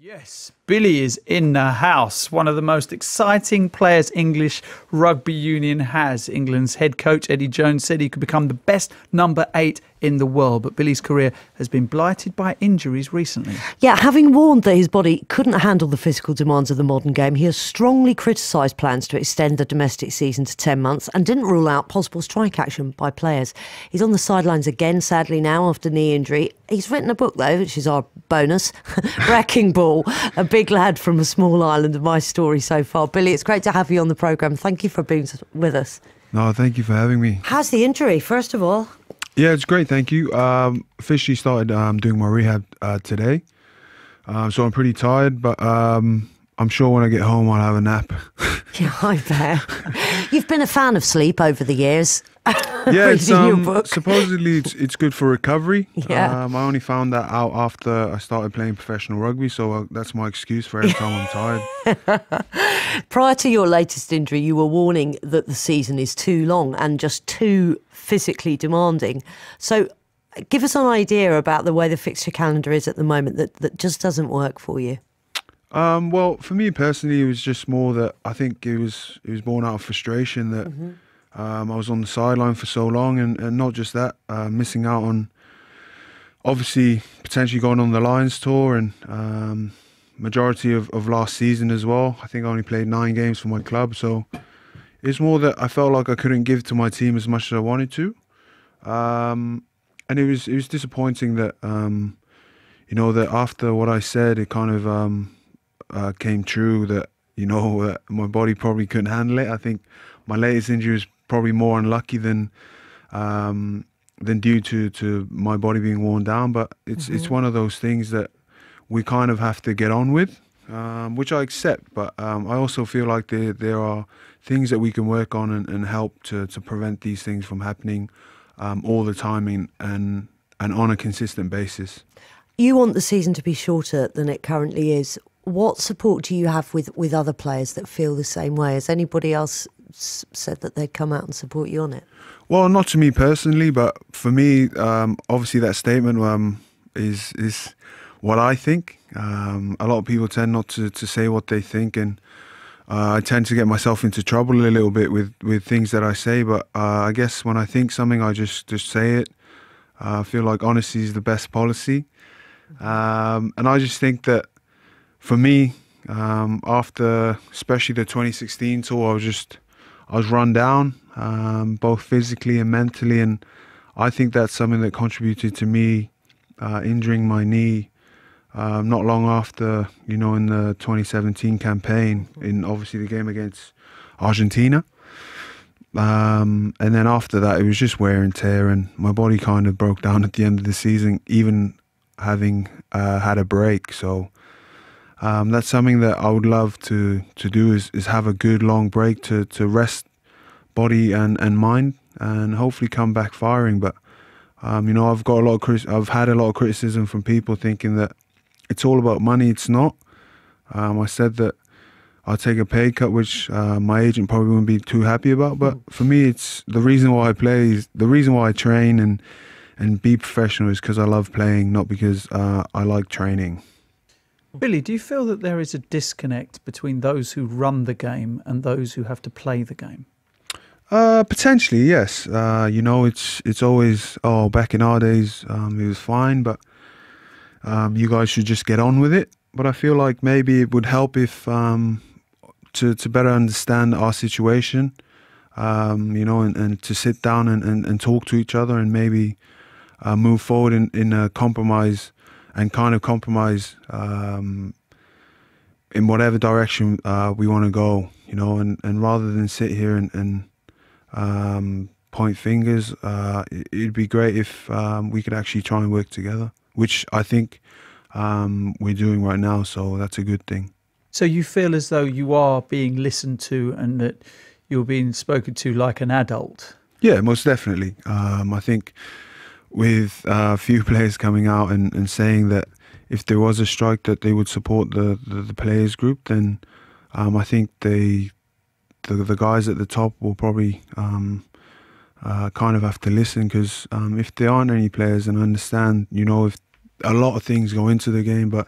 Yes, Billy is in the house. One of the most exciting players English Rugby Union has. England's head coach Eddie Jones said he could become the best number 8 in the world, but Billy's career has been blighted by injuries recently. Yeah, having warned that his body couldn't handle the physical demands of the modern game, he has strongly criticised plans to extend the domestic season to 10 months and didn't rule out possible strike action by players. He's on the sidelines again, sadly now, after knee injury. He's written a book, though, which is our bonus, Wrecking Ball, a big lad from a small island, my story so far. Billy, it's great to have you on the programme. Thank you for being with us. No, thank you for having me. How's the injury, first of all? Yeah, it's great, thank you. Officially started doing my rehab today, so I'm pretty tired, but I'm sure when I get home I'll have a nap. Yeah, I bet. You've been a fan of sleep over the years. Yeah, it's, your book. supposedly it's good for recovery. Yeah. I only found that out after I started playing professional rugby, so that's my excuse for every time I'm tired. Prior to your latest injury, you were warning that the season is too long and just too physically demanding. So give us an idea about the way the fixture calendar is at the moment that just doesn't work for you. Well, for me personally, it was just more that I think it was born out of frustration that I was on the sideline for so long, and not just that, missing out on obviously potentially going on the Lions tour and majority of last season as well. I think I only played 9 games for my club, so it's more that I felt like I couldn't give to my team as much as I wanted to, and it was disappointing that you know, that after what I said, it kind of came true that, you know, my body probably couldn't handle it. I think my latest injury was probably more unlucky than due to my body being worn down. But it's one of those things that we kind of have to get on with, which I accept. But I also feel like there are things that we can work on and help to prevent these things from happening all the time and on a consistent basis. You want the season to be shorter than it currently is. What support do you have with other players that feel the same way? Has anybody else said that they'd come out and support you on it? Well, not to me personally, but for me, obviously that statement is what I think. A lot of people tend not to say what they think, and I tend to get myself into trouble a little bit with things that I say. But I guess when I think something, I just say it. I feel like honesty is the best policy, and I just think that for me, after especially the 2016 tour, I was run down, both physically and mentally, and I think that's something that contributed to me injuring my knee not long after, you know, in the 2017 campaign, in obviously the game against Argentina. And then after that, it was just wear and tear, and my body kind of broke down at the end of the season, even having had a break. So that's something that I would love to do is have a good long break to rest body and mind, and hopefully come back firing. But you know, I've had a lot of criticism from people thinking that it's all about money. It's not. I said that I'll take a pay cut, which my agent probably wouldn't be too happy about. But for me, it's the reason why I play, the reason why I train and be professional is because I love playing, not because I like training. Billy, do you feel that there is a disconnect between those who run the game and those who have to play the game? Potentially, yes. You know, it's always, oh, back in our days, it was fine, but you guys should just get on with it. But I feel like maybe it would help if to better understand our situation, you know, and to sit down and talk to each other, and maybe move forward in a compromise, and kind of compromise in whatever direction we want to go, you know, and rather than sit here and point fingers, it'd be great if we could actually try and work together, which I think we're doing right now, so that's a good thing. So you feel as though you are being listened to and that you're being spoken to like an adult? Yeah, most definitely. I think with a few players coming out and saying that if there was a strike that they would support the players group, then I think the guys at the top will probably kind of have to listen, because if there aren't any players, and I understand, you know, if a lot of things go into the game, but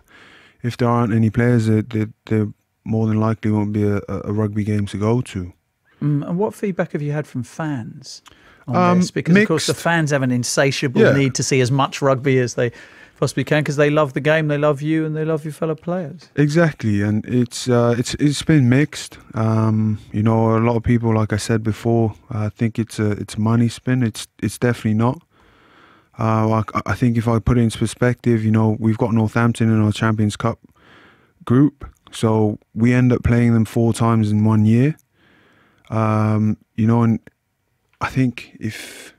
if there aren't any players, there more than likely won't be a rugby game to go to. And what feedback have you had from fans on this? Because, mixed. of course, the fans have an insatiable need to see as much rugby as they possibly can, because they love the game, they love you, and they love your fellow players. Exactly, and it's been mixed. You know, a lot of people, like I said before, think it's a money spin. It's definitely not. I think if I put it into perspective, you know, we've got Northampton in our Champions Cup group, so we end up playing them 4 times in 1 year. You know, and I think if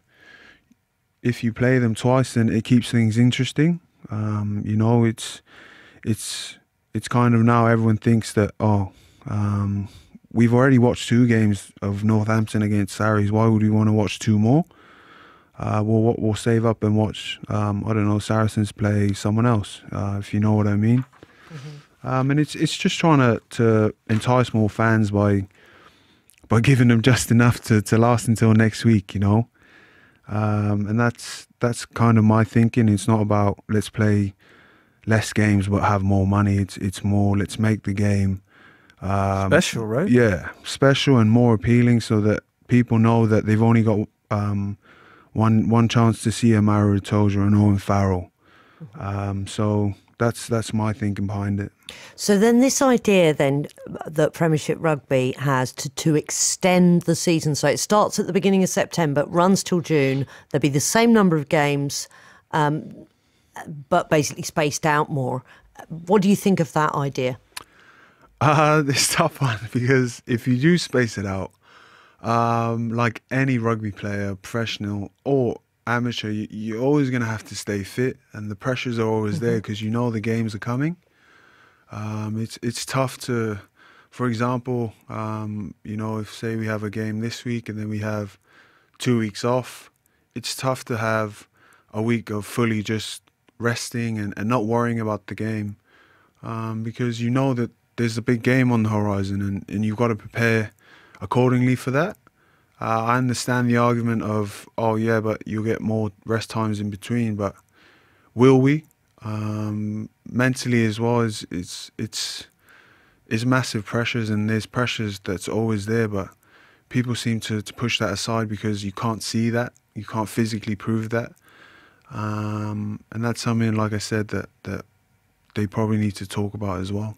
you play them twice, then it keeps things interesting. You know, it's kind of now everyone thinks that, we've already watched 2 games of Northampton against Sarries. Why would we want to watch 2 more? We'll save up and watch, I don't know, Saracens play someone else, if you know what I mean. Mm-hmm. And it's just trying to entice more fans by giving them just enough to last until next week, you know. And that's kind of my thinking. It's not about let's play less games but have more money. It's more let's make the game Special, right? Yeah, special and more appealing, so that people know that they've only got one chance to see a Mara Itoja and Owen Farrell. So that's my thinking behind it. So then this idea then that Premiership Rugby has to extend the season, so it starts at the beginning of September, runs till June, there'll be the same number of games, but basically spaced out more. What do you think of that idea? It's a tough one, because if you do space it out, like any rugby player, professional or amateur, you're always going to have to stay fit, and the pressures are always there because you know the games are coming. It's tough to, for example, you know, if say we have a game this week and then we have 2 weeks off, it's tough to have a week of fully just resting and not worrying about the game, because you know that there's a big game on the horizon, and you've got to prepare accordingly for that. I understand the argument of, oh yeah, but you'll get more rest times in between, but will we? Mentally as well, it's massive pressures, and there's pressures that's always there, but people seem to push that aside because you can't see that, you can't physically prove that, and that's something, like I said, that they probably need to talk about as well.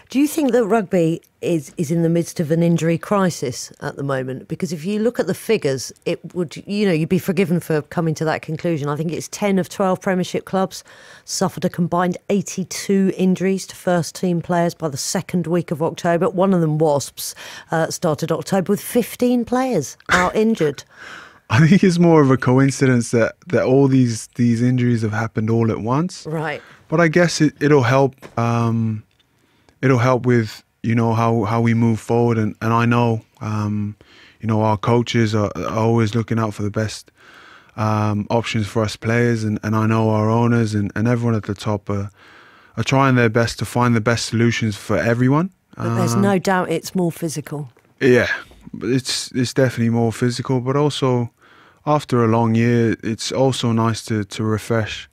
Do you think that rugby is in the midst of an injury crisis at the moment? Because if you look at the figures, it would, you know, you'd be forgiven for coming to that conclusion. I think it's 10 of 12 Premiership clubs suffered a combined 82 injuries to first-team players by the second week of October. One of them, Wasps, started October with 15 players out injured. I think it's more of a coincidence that all these injuries have happened all at once. Right. But I guess it'll help. It'll help with, you know, how we move forward, and I know, you know, our coaches are always looking out for the best options for us players, and I know our owners and everyone at the top are trying their best to find the best solutions for everyone. But there's no doubt it's more physical. Yeah, it's definitely more physical, but also after a long year, it's also nice to refresh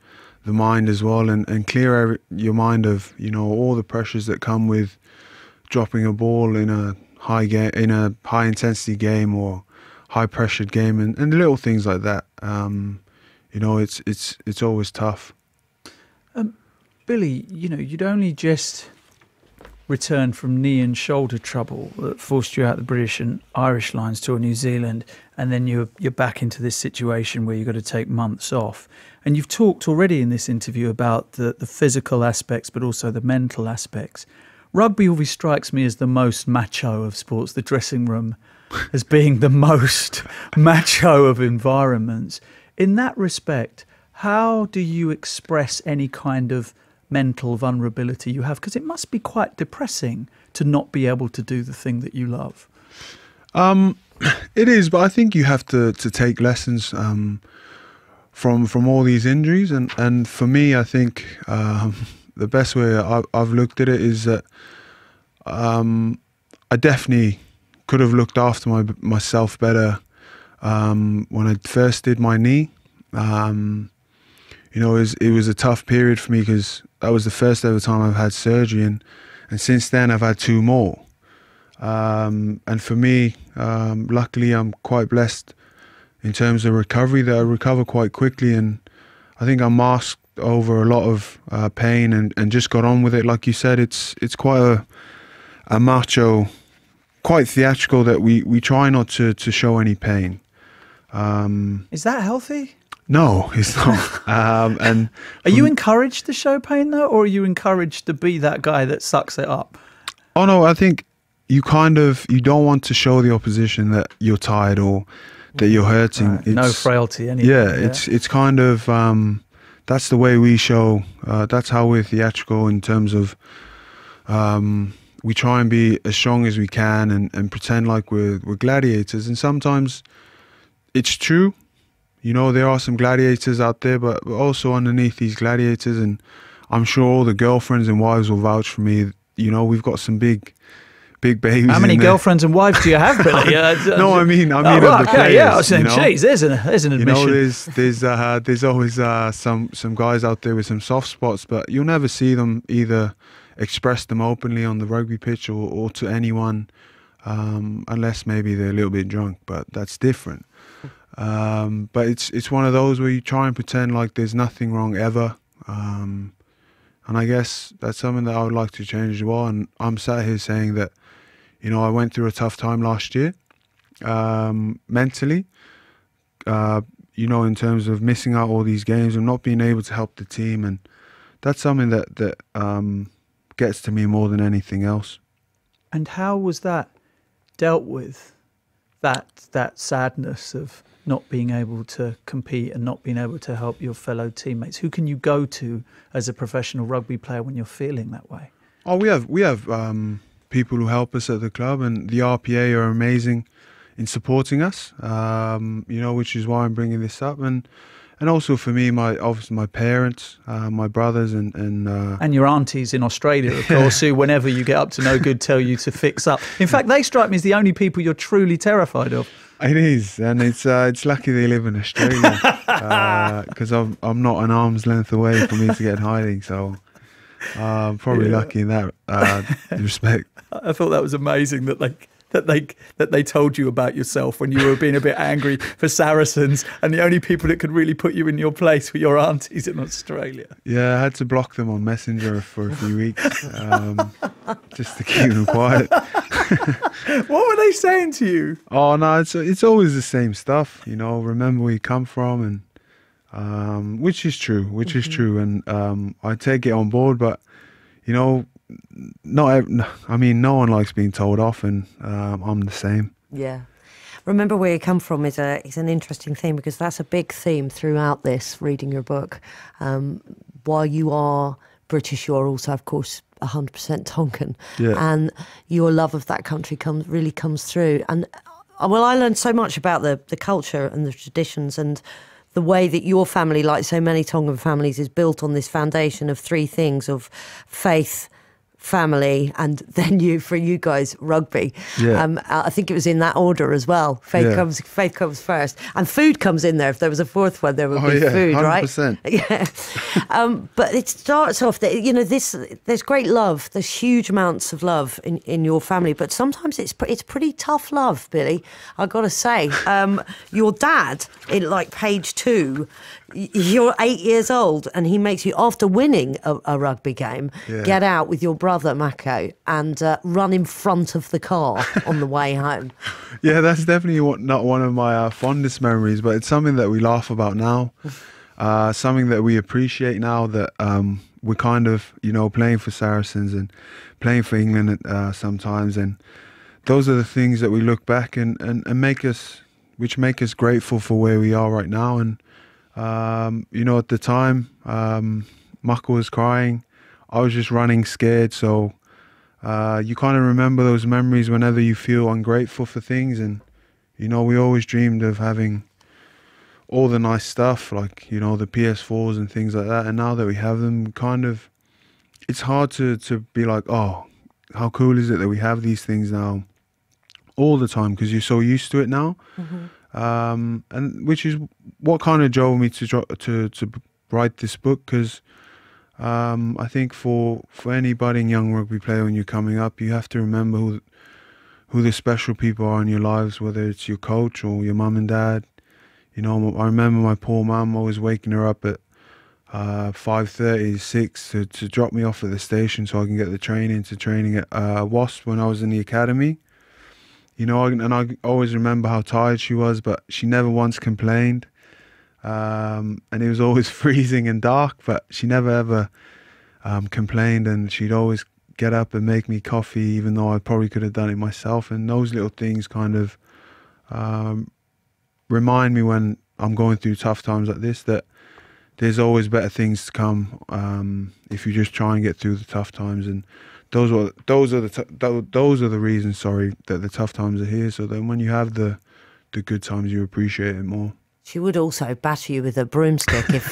the mind as well, and clear your mind of, you know, all the pressures that come with dropping a ball in a high intensity game or high pressured game, and little things like that. You know, it's always tough. Billy, you know, you'd only just returned from knee and shoulder trouble that forced you out the British and Irish lines to New Zealand, and then you're back into this situation where you've got to take months off. And you've talked already in this interview about the physical aspects, but also the mental aspects. Rugby always strikes me as the most macho of sports, the dressing room as being the most macho of environments. In that respect, how do you express any kind of mental vulnerability you have? Because it must be quite depressing to not be able to do the thing that you love. It is, but I think you have to take lessons from all these injuries, and for me, I think the best way I've looked at it is that I definitely could have looked after myself better when I first did my knee. you know, it was a tough period for me because that was the first ever time I've had surgery, and since then I've had 2 more. And for me, luckily I'm quite blessed in terms of recovery, that I recover quite quickly, and I think I masked over a lot of pain and just got on with it. Like you said, it's quite a macho, quite theatrical, that we try not to show any pain. Is that healthy? No, it's not. And are you encouraged to show pain though, or are you encouraged to be that guy that sucks it up? Oh no, I think you don't want to show the opposition that you're tired or that you're hurting. Right. No frailty anyway. Yeah, it's kind of that's the way we show. That's how we're theatrical in terms of we try and be as strong as we can and pretend like we're gladiators. And sometimes it's true. You know, there are some gladiators out there, but also underneath these gladiators, and I'm sure all the girlfriends and wives will vouch for me. You know, we've got some big babies. How many girlfriends and wives do you have, Billy? No, I mean of the players. Yeah, I was saying, geez, there's an admission. You know, there's always some guys out there with some soft spots, but you'll never see them either express them openly on the rugby pitch or to anyone, unless maybe they're a little bit drunk, but that's different. But it's one of those where you try and pretend like there's nothing wrong ever, and I guess that's something that I would like to change as well. And I'm sat here saying that, you know, I went through a tough time last year, mentally, you know, in terms of missing out all these games and not being able to help the team, and that's something that gets to me more than anything else. And how was that dealt with? That sadness of not being able to compete and not being able to help your fellow teammates. Who can you go to as a professional rugby player when you're feeling that way? Oh, we have people who help us at the club, and the RPA are amazing in supporting us. You know, which is why I'm bringing this up, and also for me, obviously my parents, my brothers, and your aunties in Australia, of course, who whenever you get up to no good tell you to fix up. In fact, they strike me as the only people you're truly terrified of. It is, and it's lucky they live in Australia, because I'm not an arm's length away for me to get in hiding, so I'm probably lucky in that respect. I thought that was amazing that they told you about yourself when you were being a bit angry for Saracens, and the only people that could really put you in your place were your aunties in Australia. Yeah, I had to block them on Messenger for a few weeks, just to keep them quiet. What were they saying to you? Oh no, it's always the same stuff, you know. Remember where you come from, and which is true, and I take it on board. But you know, no one likes being told off, and I'm the same. Yeah. Remember where you come from is an interesting theme, because that's a big theme throughout this, reading your book. While you are British, you're also, of course, 100% Tongan. Yeah. And your love of that country really comes through. And well, I learned so much about the culture and the traditions, and the way that your family, like so many Tongan families, is built on this foundation of 3 things: of faith, family, and then for you guys, rugby. Yeah. I think it was in that order as well. Faith comes first, and food comes in there. If there was a 4th one, there would be food, 100%. Right? Yeah. But it starts off that, you know, there's great love. There's huge amounts of love in your family, but sometimes it's pretty tough love, Billy. I've got to say, your dad, in like page 2. You're 8 years old, and he makes you, after winning a rugby game, get out with your brother Mako and run in front of the car on the way home. Yeah, that's definitely not one of my fondest memories, but it's something that we laugh about now, something that we appreciate now, that we're kind of, you know, playing for Saracens and playing for England sometimes, and those are the things that we look back and make us grateful for where we are right now. And you know, at the time, Mako was crying. I was just running scared. So you kind of remember those memories whenever you feel ungrateful for things. And, you know, we always dreamed of having all the nice stuff, like, you know, the PS4s and things like that. And now that we have them, kind of, it's hard to be like, oh, how cool is it that we have these things now all the time, because you're so used to it now. Mm-hmm. And which is what kind of drove me to write this book because I think for any budding young rugby player when you're coming up, you have to remember who the special people are in your lives, whether it's your coach or your mum and dad. You know, I remember my poor mum, always waking her up at 5:30, 6 to drop me off at the station so I can get the train to training at Wasp when I was in the academy. You know, and I always remember how tired she was, but she never once complained. And it was always freezing and dark, but she never ever complained, and she'd always get up and make me coffee, even though I probably could have done it myself. And those little things kind of remind me when I'm going through tough times like this that there's always better things to come if you just try and get through the tough times. And those are the reasons, sorry, that the tough times are here. So then when you have the good times, you appreciate it more. She would also batter you with a broomstick if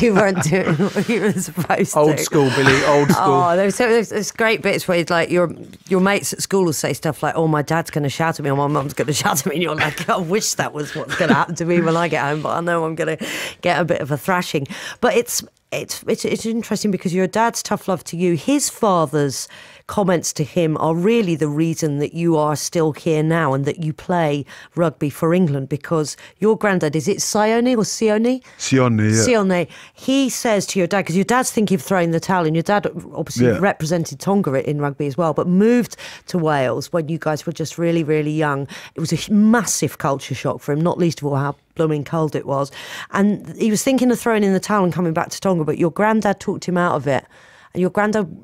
you weren't doing what you were supposed to. Old school, Billy, old school. Oh, there's great bits where it's like your mates at school will say stuff like, "Oh, my dad's going to shout at me, or my mum's going to shout at me," and you're like, "I wish that was what's going to happen to me when I get home, but I know I'm going to get a bit of a thrashing." But it's interesting because your dad's tough love to you, his father's comments to him are really the reason that you are still here now and that you play rugby for England, because your granddad, is it Sione or Sione? Sione, yeah. Sione. He says to your dad, because your dad's thinking of throwing the towel in, your dad obviously represented Tonga in rugby as well, but moved to Wales when you guys were just really, really young. It was a massive culture shock for him, not least of all how blooming cold it was. And he was thinking of throwing in the towel and coming back to Tonga, but your granddad talked him out of it. And your granddad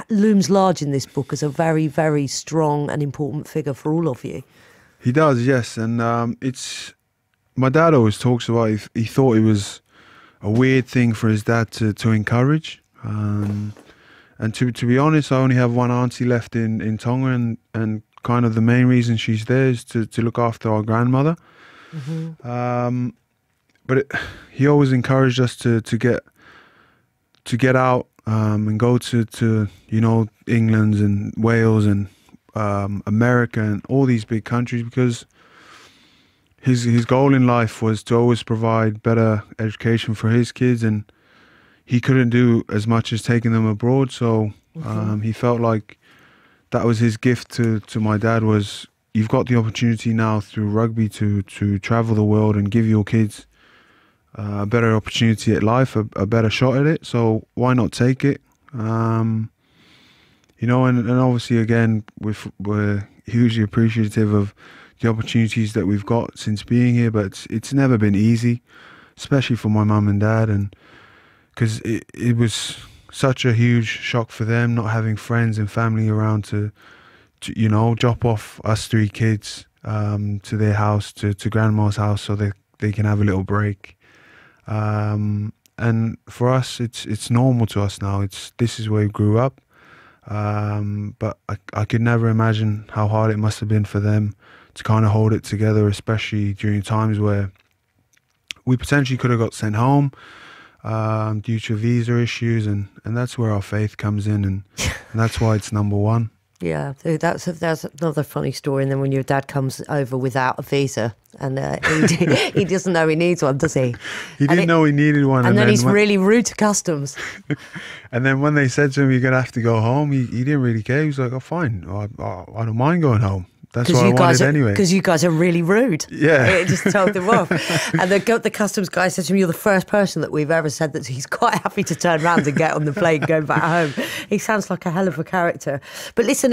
looms large in this book as a very, very strong and important figure for all of you. He does, yes. And it's my dad always talks about he thought it was a weird thing for his dad to encourage. And to be honest, I only have one auntie left in Tonga, and kind of the main reason she's there is to look after our grandmother. Mm-hmm. But he always encouraged us to get out and go to you know, England and Wales and America and all these big countries, because his goal in life was to always provide better education for his kids, and he couldn't do as much as taking them abroad. So he felt like that was his gift to my dad, was you've got the opportunity now through rugby to travel the world and give your kids a better opportunity at life, a better shot at it. So why not take it? You know, and obviously again, we're hugely appreciative of the opportunities that we've got since being here, but it's never been easy, especially for my mum and dad, and because it was such a huge shock for them not having friends and family around to you know, drop off us three kids to their house, to grandma's house, so they can have a little break. And for us, it's normal to us now. This is where we grew up. But I could never imagine how hard it must have been for them to kind of hold it together, especially during times where we potentially could have got sent home due to visa issues, and that's where our faith comes in, and that's why it's number one. Yeah, that's another funny story. And then when your dad comes over without a visa, and he doesn't know he needs one, does he? He didn't know he needed one. And then he's really rude to customs. And then when they said to him, "You're going to have to go home," he didn't really care. He was like, "Oh, fine. I don't mind going home. That's what I wanted anyway." Because you guys are really rude. Yeah. It just told them off. And the customs guy said to me, "You're the first person that we've ever said that he's quite happy to turn around and get on the plane and go back home." He sounds like a hell of a character. But listen,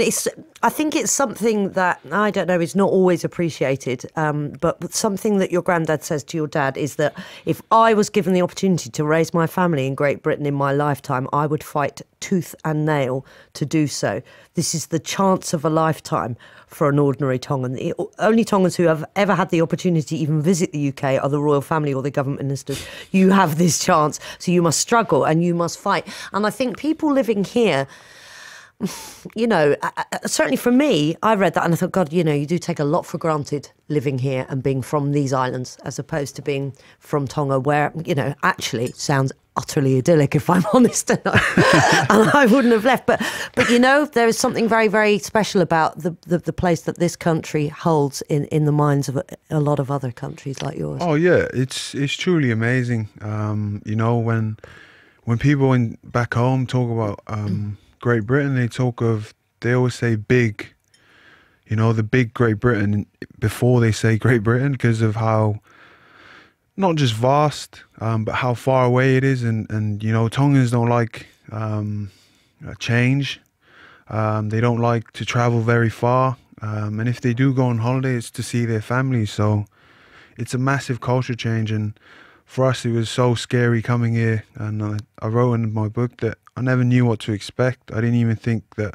I think it's something that, I don't know, is not always appreciated. But something that your granddad says to your dad is that if I was given the opportunity to raise my family in Great Britain in my lifetime, I would fight tooth and nail to do so. This is the chance of a lifetime for an ordinary Tongan. The only Tongans who have ever had the opportunity to even visit the UK are the royal family or the government ministers. You have this chance, so you must struggle and you must fight. And I think people living here You know, certainly for me, I read that and I thought, God, you know, you do take a lot for granted living here and being from these islands as opposed to being from Tonga, where, you know, actually sounds utterly idyllic, if I'm honest, and I wouldn't have left. But you know, there is something very, very special about the place that this country holds in the minds of a lot of other countries like yours. Oh yeah, it's truly amazing. You know, when people back home talk about Great Britain, they always say big, you know, the big Great Britain before they say Great Britain, because of how not just vast, but how far away it is. And you know, Tongans don't like change. They don't like to travel very far. And if they do go on holiday, it's to see their families. So it's a massive culture change. And for us, it was so scary coming here. And I wrote in my book that I never knew what to expect. I didn't even think that,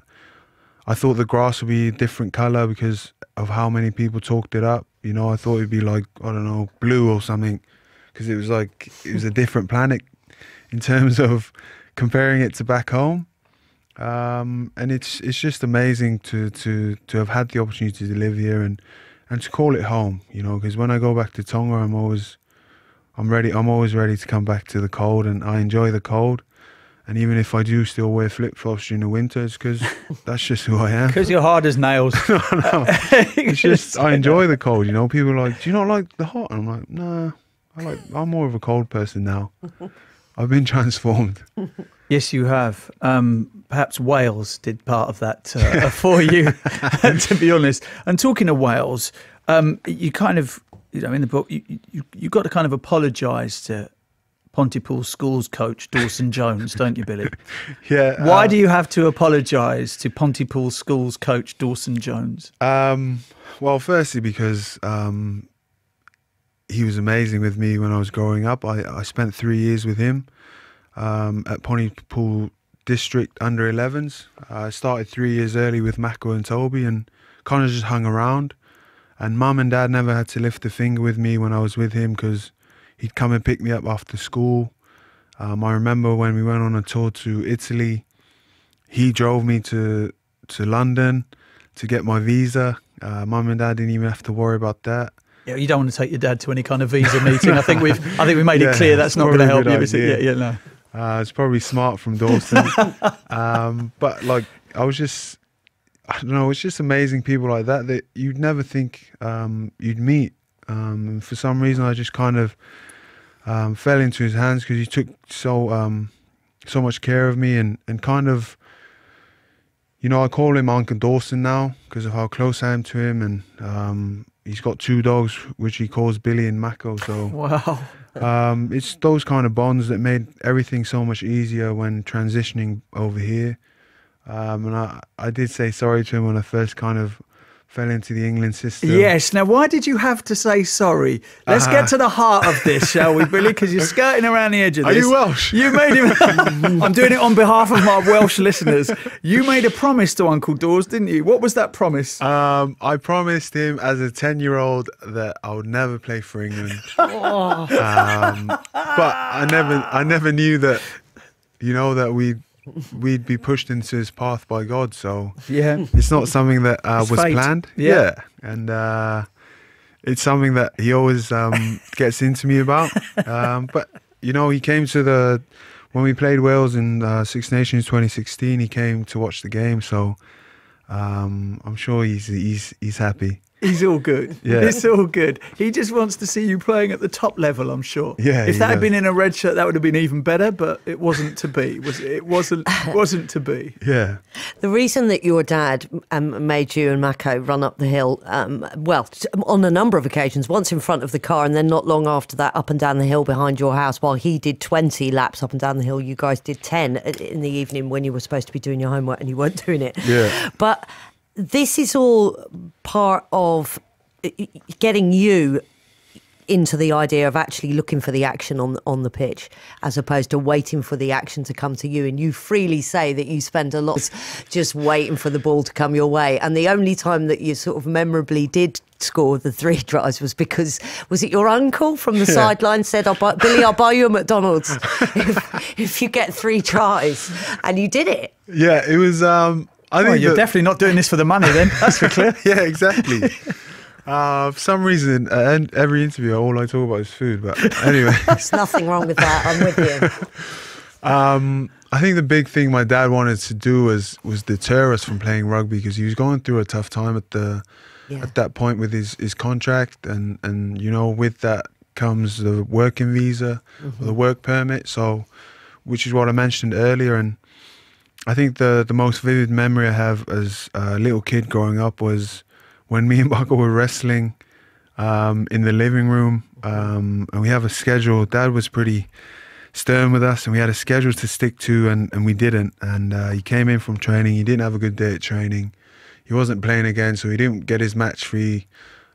I thought the grass would be a different colour because of how many people talked it up. You know, I thought it'd be like, I don't know, blue or something, because it was like, it was a different planet in terms of comparing it to back home. And it's just amazing to have had the opportunity to live here and to call it home, you know, because when I go back to Tonga, I'm always ready to come back to the cold, and I enjoy the cold. And even if I do still wear flip-flops during the winter, it's because that's just who I am. Because you're hard as nails. No. It's just, I enjoy the cold, you know. People are like, do you not like the hot? And I'm like, nah, I'm more of a cold person now. I've been transformed. Yes, you have. Perhaps Wales did part of that for you, to be honest. And talking of Wales, you kind of, you know, in the book, you got to kind of apologise to Pontypool School's coach Dawson Jones, don't you, Billy? Yeah. Why do you have to apologise to Pontypool School's coach Dawson Jones? Well, firstly, because he was amazing with me when I was growing up. I spent 3 years with him at Pontypool District under 11s. I started 3 years early with Mako and Toby and kind of just hung around. And Mum and Dad never had to lift a finger with me when I was with him because he'd come and pick me up after school. I remember when we went on a tour to Italy, he drove me to London to get my visa. Mum and Dad didn't even have to worry about that. Yeah, you don't want to take your dad to any kind of visa meeting. I think we made it clear that's not going to help you. Is it? Yeah, no. It's probably smart from Dawson. But like, I don't know, it's just amazing people like that you'd never think you'd meet. And for some reason, I just kind of fell into his hands because he took so much care of me and kind of, you know, I call him Uncle Dawson now because of how close I am to him. And he's got 2 dogs, which he calls Billy and Mako. So wow. It's those kind of bonds that made everything so much easier when transitioning over here. And I did say sorry to him when I first kind of fell into the England system. Yes. Now, why did you have to say sorry? Let's get to the heart of this, shall we, Billy? Because you're skirting around the edge of this. Are you Welsh? You made him. I'm doing it on behalf of my Welsh listeners. You made a promise to Uncle Dawes, didn't you? What was that promise? I promised him as a 10-year-old that I would never play for England. But I never knew that, you know, that we'd be pushed into his path by God. So yeah, it's not something that was fate. planned. Yeah. And it's something that he always gets into me about. But you know, he came to when we played Wales in Six Nations 2016, he came to watch the game. So I'm sure he's happy. He's all good. Yeah. It's all good. He just wants to see you playing at the top level, I'm sure. Yeah. If that had been in a red shirt, that would have been even better, but it wasn't to be. It wasn't to be. Yeah. The reason that your dad made you and Mako run up the hill, well, on a number of occasions, once in front of the car and then not long after that up and down the hill behind your house, while he did 20 laps up and down the hill, you guys did 10 in the evening when you were supposed to be doing your homework and you weren't doing it. Yeah. But this is all part of getting you into the idea of actually looking for the action on the pitch as opposed to waiting for the action to come to you. And you freely say that you spend a lot just waiting for the ball to come your way. And the only time that you sort of memorably did score the 3 tries was because, was it your uncle from the sideline said, Billy, I'll buy you a McDonald's if you get 3 tries, and you did it. Yeah, it was I Well, think you're definitely not doing this for the money then. That's for clear. yeah, exactly. For some reason, every interview, all I talk about is food. But anyway, There's nothing wrong with that. I'm with you. I think the big thing my dad wanted to do was deter us from playing rugby, because he was going through a tough time at that point with his contract, and you know, with that comes the working visa, or the work permit. So, which is what I mentioned earlier, and I think the most vivid memory I have as a little kid growing up was when me and Baka were wrestling in the living room, and we have a schedule. Dad was pretty stern with us, and we had a schedule to stick to, and we didn't. And he came in from training. He didn't have a good day at training. He wasn't playing again, so he didn't get his match fee.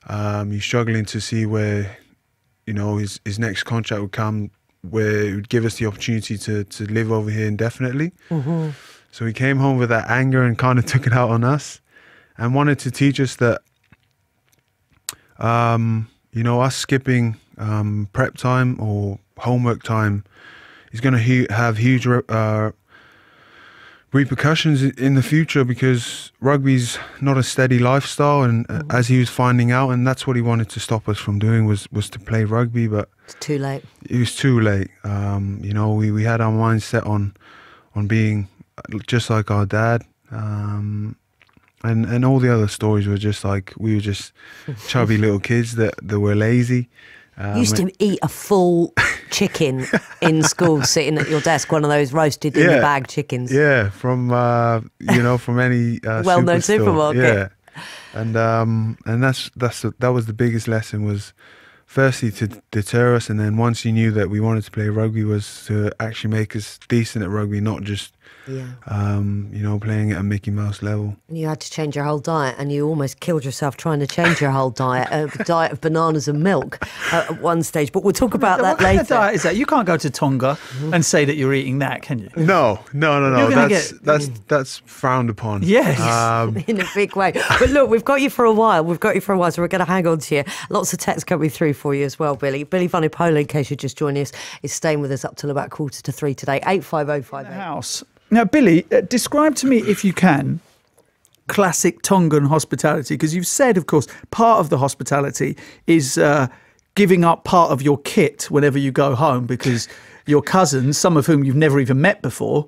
He's struggling to see where, you know, his next contract would come, where it would give us the opportunity to live over here indefinitely. So he came home with that anger and kind of took it out on us, and wanted to teach us that, you know, us skipping prep time or homework time is going to have huge repercussions in the future, because rugby's not a steady lifestyle, and as he was finding out, and that's what he wanted to stop us from doing, was to play rugby. But It's too late. it was too late. You know, we had our minds set on being just like our dad, and all the other stories were just like, we were just chubby little kids that were lazy. You used to eat a full chicken in school, sitting at your desk, one of those roasted in the bag chickens. Yeah, from you know, from any well-known supermarket. Yeah, and that was the biggest lesson, was firstly to deter us, and then once you knew that we wanted to play rugby, was to actually make us decent at rugby, not just you know, playing at a Mickey Mouse level. You had to change your whole diet, and you almost killed yourself trying to change your whole diet, a diet of bananas and milk at one stage. But we'll talk about that What kind later. of diet is that? You can't go to Tonga and say that you're eating that, can you? No. You're gonna That's frowned upon. Yes. In a big way. But look, we've got you for a while. So we're going to hang on to you. Lots of texts coming through for you as well, Billy. Billy Vunipola, in case you're just joining us, is staying with us up till about 3:15 today. 85058. House. Now, Billy, describe to me, if you can, classic Tongan hospitality, because you've said, of course, part of the hospitality is giving up part of your kit whenever you go home, because your cousins, some of whom you've never even met before,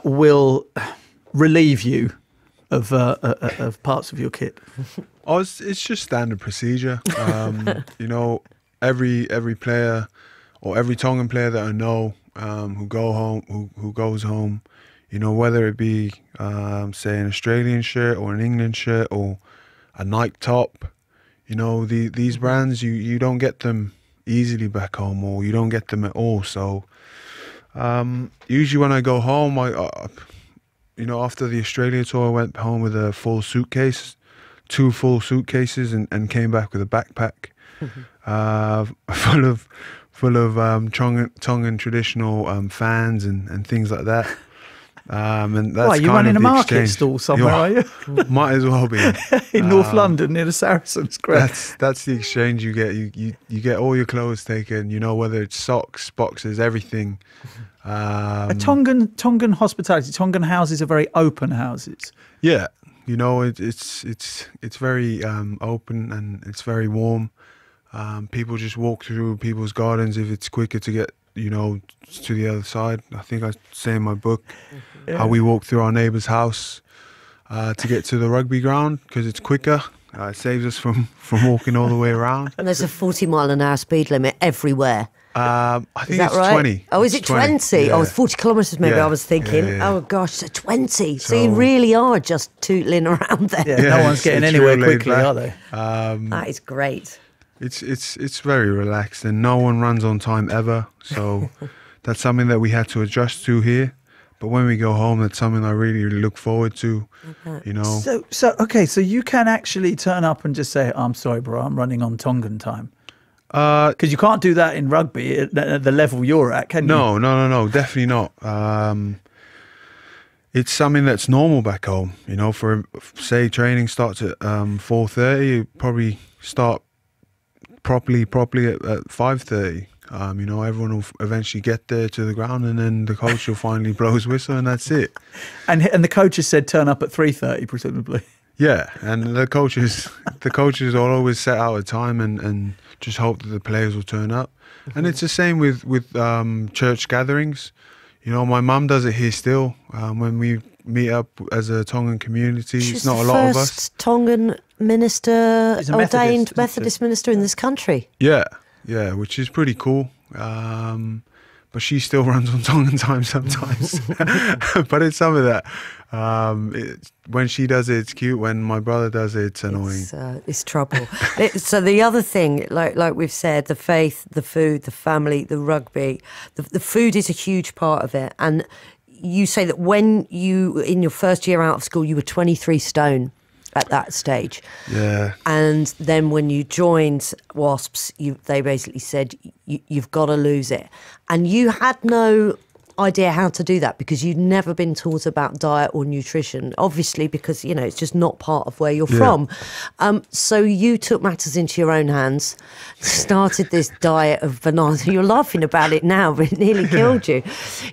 will relieve you of parts of your kit. Oh, it's just standard procedure. You know, every player, or every Tongan player that I know, who goes home, you know, whether it be say an Australian shirt or an England shirt or a Nike top, you know, these brands, you don't get them easily back home, or you don't get them at all. So usually when I go home, you know, after the Australia tour, I went home with a full suitcase, 2 full suitcases, and came back with a backpack full of Tongan traditional fans and things like that. And that's You're kind running of a the market exchange. stall somewhere, are you? Might as well be. In North London, near the Saracens. Great. That's the exchange you get. You get all your clothes taken, you know, whether it's socks, boxes, everything. Tongan hospitality, Tongan houses are very open houses. Yeah, you know, it's very open, and it's very warm. People just walk through people's gardens if it's quicker to get, you know, to the other side. I think I say in my book how we walk through our neighbour's house to get to the rugby ground, because it's quicker. It saves us from walking all the way around. And there's a 40-mile-an-hour speed limit everywhere. I think Is that it's right? 20. Oh, is it 20? Yeah. Oh, it's 40 kilometres maybe, Yeah. I was thinking. Yeah. Oh, gosh, so 20. So you really are just tootling around there. Yeah, no one's getting it's anywhere real laid quickly, back. are they? That is great. It's very relaxed, and no one runs on time ever. So that's something that we had to adjust to here. But when we go home, that's something I really, really look forward to. You know. So you can actually turn up and just say, "I'm sorry, bro, I'm running on Tongan time." Because you can't do that in rugby at the level you're at, can you? No, definitely not. It's something that's normal back home. You know, for say training starts at 4:30, you probably start properly at 5:30. You know, everyone will eventually get there to the ground, and then the coach will finally blow his whistle, and that's it. And the coach has said turn up at 3:30, presumably. Yeah, and the coaches will always set out a time and just hope that the players will turn up. And it's the same with church gatherings. You know, my mum does it here still. When we meet up as a Tongan community, She's it's not a lot of us. first Tongan minister, She's a ordained Methodist, Methodist minister in this country. Yeah, which is pretty cool. But she still runs on Tongan time sometimes. But it's some of that. When she does it, it's cute. When my brother does it, it's annoying. It's trouble. So the other thing, like we've said, the faith, the food, the family, the rugby, the food is a huge part of it. And you say that when you, in your first year out of school, you were 23 stone at that stage. Yeah. And then when you joined Wasps, they basically said, you've got to lose it. And you had no idea how to do that because you'd never been taught about diet or nutrition, obviously, because, you know, it's just not part of where you're from. So you took matters into your own hands, started this diet of bananas. You're laughing about it now, but it nearly killed you.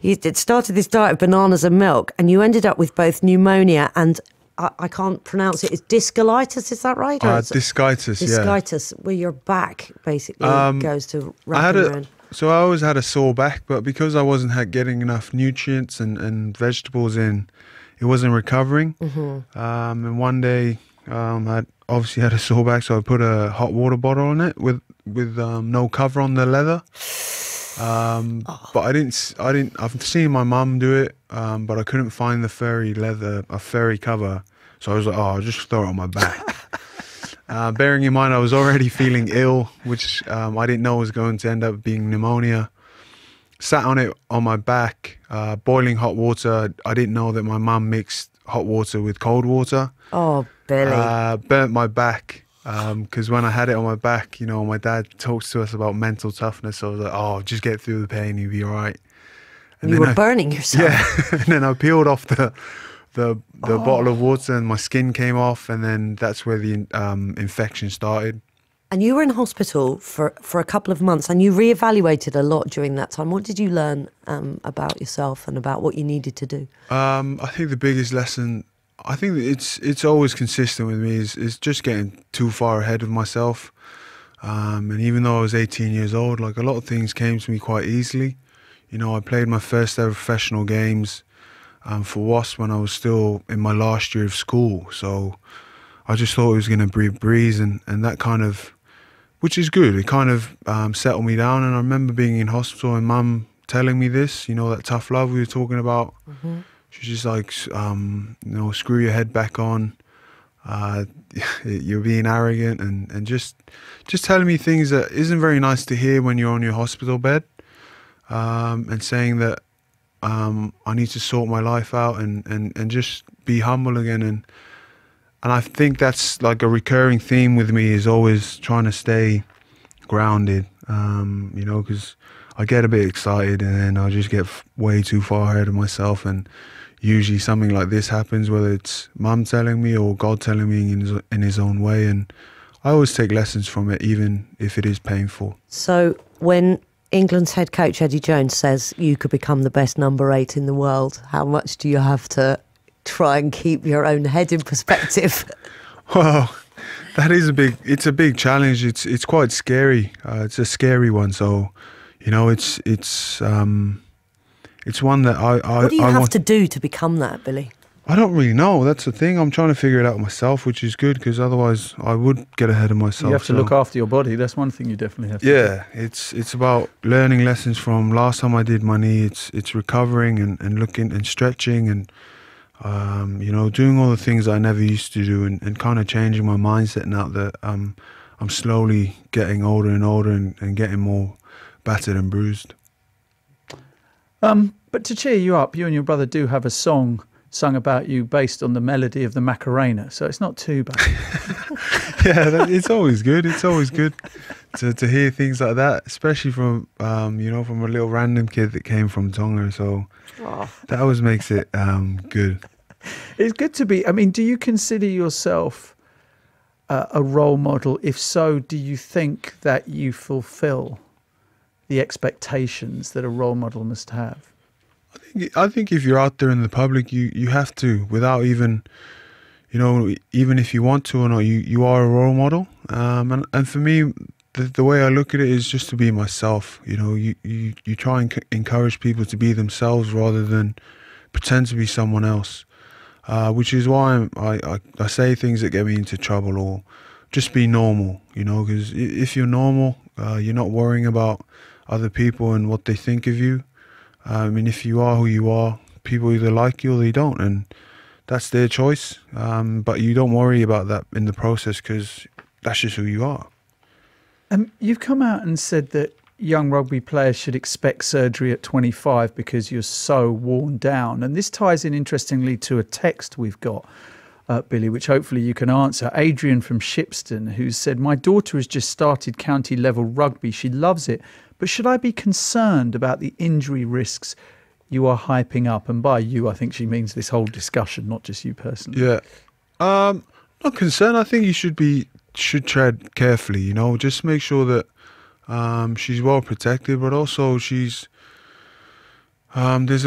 You started this diet of bananas and milk, and you ended up with both pneumonia and I can't pronounce it. It's discolitis, is that right? Discitis, yeah. Discitis, where your back basically goes to wrapping around. So I always had a sore back, but because I wasn't getting enough nutrients and vegetables in, it wasn't recovering. And one day I obviously had a sore back, so I put a hot water bottle on it with no cover on the leather. But I didn't. I've seen my mum do it, but I couldn't find the furry cover. So I was like, I'll just throw it on my back. Bearing in mind I was already feeling ill, which I didn't know was going to end up being pneumonia. Sat on it on my back, boiling hot water. I didn't know that my mum mixed hot water with cold water. Oh, Billy. Burnt my back. Because when I had it on my back, you know, my dad talks to us about mental toughness. So I was like, just get through the pain, you'll be all right. And you were burning yourself. Yeah, and then I peeled off the bottle of water and my skin came off, and then that's where the infection started. And you were in hospital for a couple of months, and you reevaluated a lot during that time. What did you learn about yourself and about what you needed to do? I think the biggest lesson, I think it's always consistent with me, is just getting too far ahead of myself. And even though I was 18 years old, like a lot of things came to me quite easily. You know, I played my first ever professional games for Wasps when I was still in my last year of school. So I just thought it was going to be a breeze, and that kind of, which is good, it kind of settled me down. And I remember being in hospital and Mum telling me this, you know, that tough love we were talking about. She's just like, you know, screw your head back on. You're being arrogant, and just telling me things that isn't very nice to hear when you're on your hospital bed, and saying that I need to sort my life out and just be humble again. And I think that's like a recurring theme with me, is always trying to stay grounded, you know, because I get a bit excited and then I just get way too far ahead of myself. And usually something like this happens, whether it's Mum telling me or God telling me in his own way. And I always take lessons from it, even if it is painful. So when England's head coach Eddie Jones says you could become the best number 8 in the world, how much do you have to try and keep your own head in perspective? Well, it's a big challenge. It's quite scary. It's a scary one. So, you know, it's one that What do you have to do to become that, Billy? I don't really know. That's the thing. I'm trying to figure it out myself, which is good, because otherwise I would get ahead of myself. You have to look after your body. That's one thing you definitely have to do. It's about learning lessons from last time I did my knee. It's recovering and looking and stretching and you know, doing all the things I never used to do, and kind of changing my mindset now that I'm slowly getting older and older and getting more battered and bruised. But to cheer you up, you and your brother do have a song sung about you based on the melody of the Macarena, so it's not too bad. Yeah, it's always good. It's always good to hear things like that, especially from you know, from a little random kid that came from Tonga. So that always makes it good. It's good to be. I mean, do you consider yourself a role model? If so, do you think that you fulfill the expectations that a role model must have? I think if you're out there in the public, you have to, without even, you know, even if you want to or not, you are a role model. And for me, the way I look at it is just to be myself. You know, you try and encourage people to be themselves rather than pretend to be someone else. Which is why I say things that get me into trouble, or just be normal, you know, because if you're normal, you're not worrying about other people and what they think of you. I mean, if you are who you are, people either like you or they don't, and that's their choice. But you don't worry about that in the process, because that's just who you are. You've come out and said that young rugby players should expect surgery at 25 because you're so worn down. And this ties in interestingly to a text we've got, Billy, which hopefully you can answer. Adrian from Shipston, who said, "My daughter has just started county level rugby. She loves it. But should I be concerned about the injury risks you are hyping up?" And by you, I think she means this whole discussion, not just you personally. Yeah. Not concerned. I think you should tread carefully, you know, just make sure that she's well protected, but also there's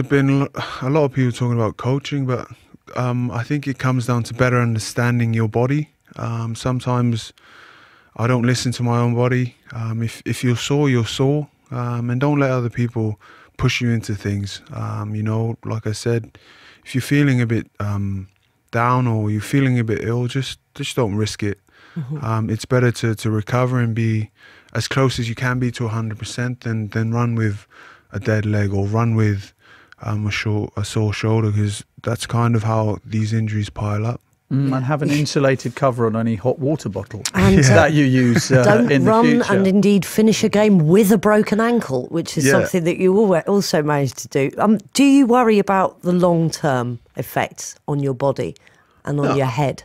been a lot of people talking about coaching, but I think it comes down to better understanding your body. Sometimes I don't listen to my own body. If you're sore, you're sore, and don't let other people push you into things. You know, like I said, if you're feeling a bit down or you're feeling a bit ill, just don't risk it. Mm-hmm. It's better to recover and be as close as you can be to 100% than run with a dead leg or run with a sore shoulder, because that's kind of how these injuries pile up. And have an insulated cover on any hot water bottle and, that you use don't in the run future. And indeed finish a game with a broken ankle, which is something that you also managed to do. Do you worry about the long-term effects on your body and on your head?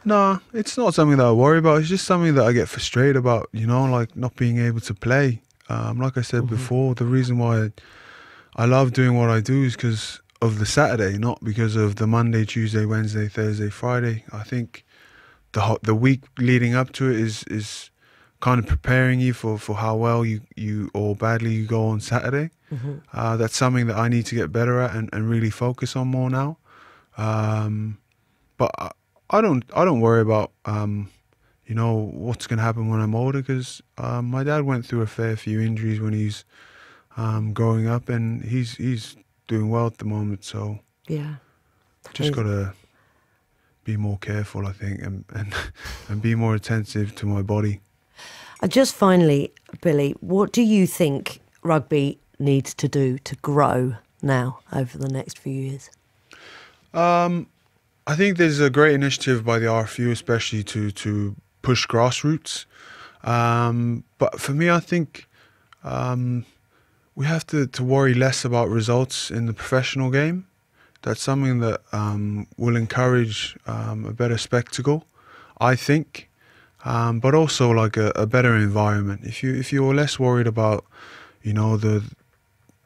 No, it's not something that I worry about. It's just something that I get frustrated about, you know, like not being able to play. Like I said before, the reason why I love doing what I do is because of the Saturday, not because of the Monday, Tuesday, Wednesday, Thursday, Friday. I think the week leading up to it is kind of preparing you for how well you or badly you go on Saturday. That's something that I need to get better at and really focus on more now. But I don't worry about you know, what's going to happen when I'm older, because my dad went through a fair few injuries when he's growing up, and he's doing well at the moment. So yeah, just gotta be more careful, I think, and be more attentive to my body. Just finally, Billy, what do you think rugby needs to do to grow now over the next few years? I think there's a great initiative by the RFU, especially to push grassroots. But for me, I think we have to worry less about results in the professional game. That's something that will encourage a better spectacle, I think, but also like a better environment. If you're less worried about, you know, the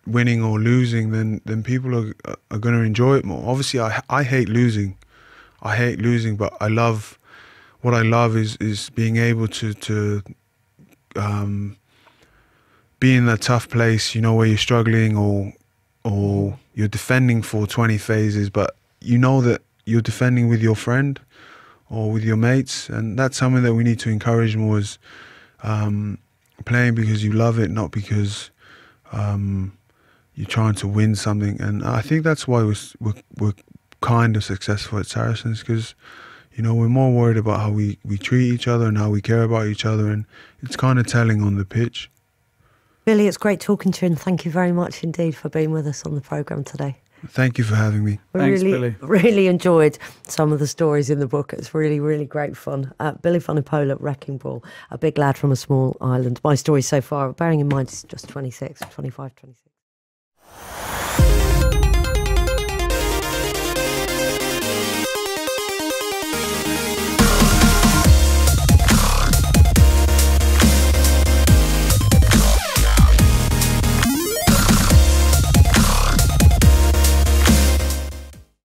winning or losing, then people are going to enjoy it more. Obviously, I hate losing. I hate losing, but what I love is being able to be in that tough place, you know, where you're struggling or you're defending for 20 phases, but you know that you're defending with your friend or with your mates, and that's something that we need to encourage more, is playing because you love it, not because you're trying to win something. And I think that's why we're kind of successful at Saracens, because, you know, we're more worried about how we treat each other and how we care about each other, and it's kind of telling on the pitch. Billy, it's great talking to you, and thank you very much indeed for being with us on the programme today. Thank you for having me. Thanks, Billy. Really enjoyed some of the stories in the book. It's really, really great fun. Billy Vunipola, Wrecking Ball, a big lad from a small island. My story so far, bearing in mind it's just 25, 26.